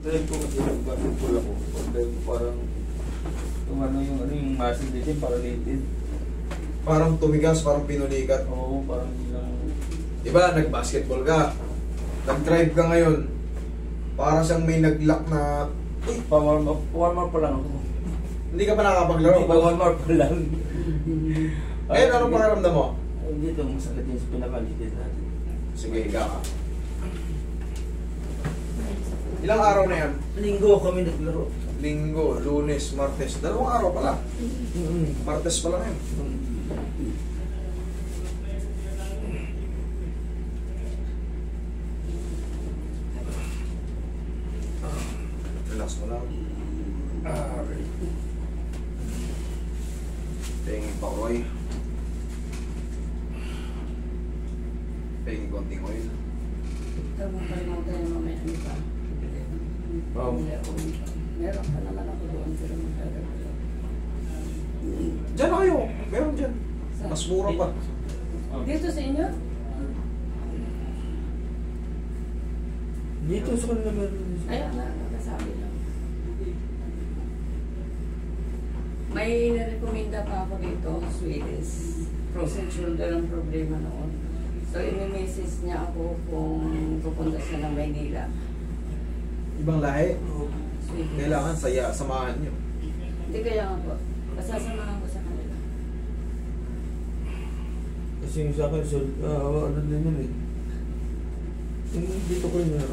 Pag-drive ko kasi nag-basketball ako. Pag-drive ko parang yung yung muscle dito parang litid. Parang tumigas, parang pinulikat. Oo, parang bilang... Diba, nag-basketball ka. Nag-drive ka ngayon. Parang siyang may nag-lock na... Uy, warm up pa lang ako. Hindi ka pa nakakapaglaro. Hindi pa warm up pa lang. Ngayon, anong pakiramdam mo? Dito, masakit yung sa pinakalitid natin. Sige, higa ka. Ilang araw na yan? Linggo kami naglaro. Linggo, Lunes, Martes. 2 araw pala. Martes pala ngayon. Relax mo lang. Okay. Tingin pa, Roy. Tingin konting oil. Tama pa rin ako tayo mamaya ano pa. Meron pa naman ako doon pero magkagagalaw. Diyan na kayo. Meron dyan. Mas mura pa. Dito sa inyo? Dito sa kanila meron. Ayun na, nakasabi lang. May nirekomenda pa ako dito, Swedish. Frozen shoulder ang problema noon. So, i-message niya ako kung pupunta siya ng Maynila. Ibang lahi. Swedish. Kailangan samahan nyo. Hindi kaya nga po. Pasasamahan ko sa kanila. Kasi yung sa akin, ano din yun eh. Dito ko rin na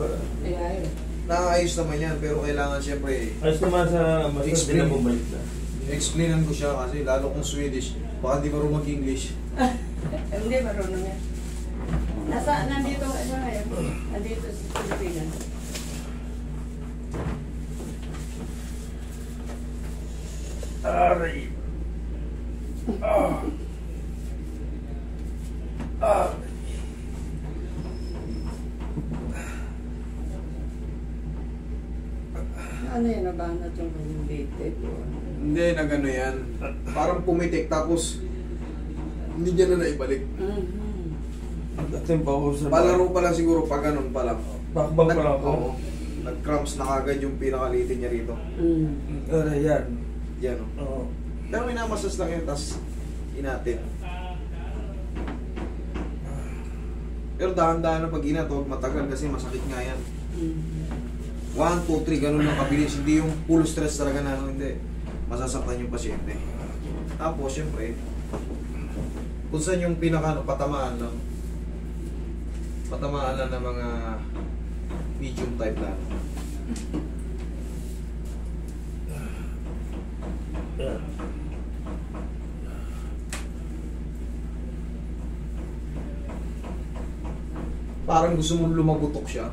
Ay. Nakaayos naman yan, pero kailangan siyempre ayos naman sa mas explain. din na bumalik na. explainan ko siya kasi lalo kung Swedish, baka di marunong mag-English. Hindi, marunong yan. Nandito ka siya ngayon. Nandito sa Pilipinas. Aray! Ano yun, nabanat yung related yun? Hindi, nagano yan. Parang pumitik tapos hindi niya na naibalik. Dating pa ako sa... Palaro pa lang siguro pag ganun pa lang. Bakbang pa lang ako. Oo. Nag-cramps na kagad yung pinakalitin niya rito. Aray, yan. Yan o. Oo. Pero minamasas lang yun, tapos inatin. Pero dahan-dahan na pag inatog, matagal kasi masakit nga yan. 1, 2, 3, ganun lang kabilis. Hindi yung full stress talaga na ano, hindi. Masasaktan yung pasyente. Tapos, syempre, kung saan yung patamaan lang. Patamaan lang ng mga medium type na. Parang gusto mong lumagutok siya.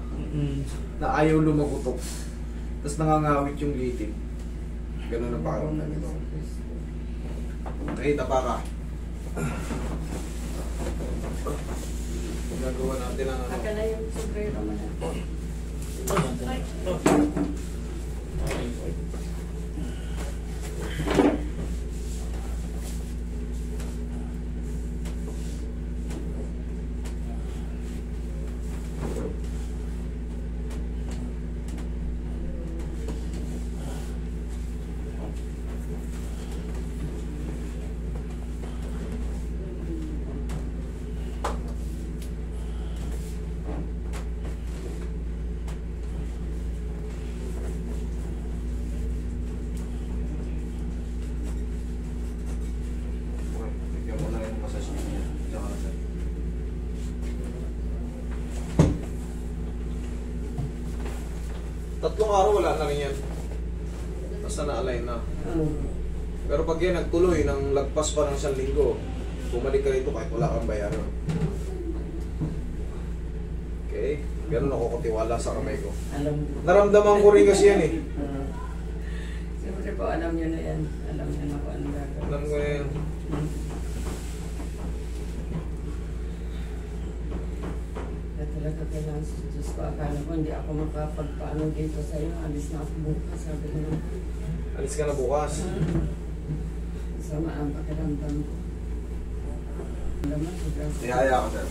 Na ayaw lumagutok. Tapos nangangawit yung litid. Ganun ang pakiramdam nito. Okay, tapa ka. Gagawa natin ang ano. Aka na yung sombrero mo na. Bigyan mo na yung massage niya. Tatlong araw wala na rin yan. Basta na-align na. Pero pag yan nagtuloy ng lagpas pa ng 1 linggo, bumalik ka rito kahit wala kang bayaran. Okay? Ganun ako katiwala sa kamay ko. Alam mo. Naramdaman ko rin kasi yan eh. Siyempre po, alam nyo na yan. Alam nyo na kung ano gagawin. Alam ko na yan. Kaya talaga kailangan sa Diyos ko. Akala ko hindi ako makapagpaano dito sa'yo. Alis na ako bukas. Sabi ko na. Alis ka na bukas. Sama ang pakiramdam ko. Alam mo, sobrang Nihaya ka sir.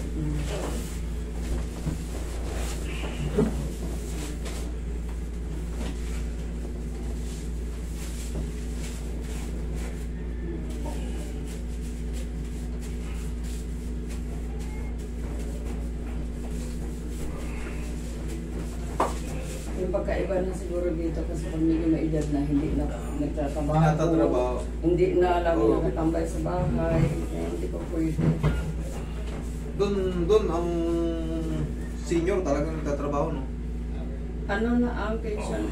Yung pagkaiba na siguro dito kasi pag medyo may edad na hindi na nagtatrabaho. Natatrabaho. Hindi na lagi Oo. nakatambay sa bahay. Hindi ko pwede. Doon ang senior talagang nagtatrabaho, no? Ano na ang pension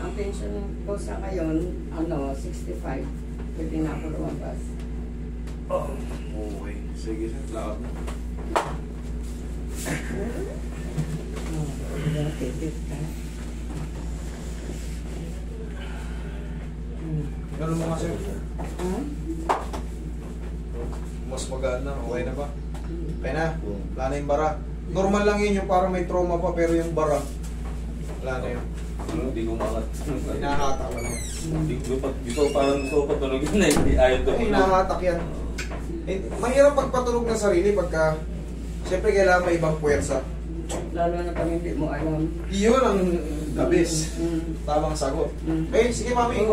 ko sa ngayon, 65. Pwede na ako lumabas. Okay. Sige, sir. Lakad mo. Ganun mo nga, sir. Mas magaan na. Okay na ba? Okay na. Wala na yung bara. Normal lang yun yung parang may trauma pa, pero yung bara, wala na yun. Hindi ko makat. Hinahatak lang yan. Gusto ko parang gusto ko patulogin na hindi ayaw to. Hinahatak yan. Mahirap pagpatulog ng sarili pagka, siyempre kailangan may ibang puwersa. Lalo na pag hindi mo alam. Iyon ang the best. Tamang sagot. Mm. Okay, sige mami.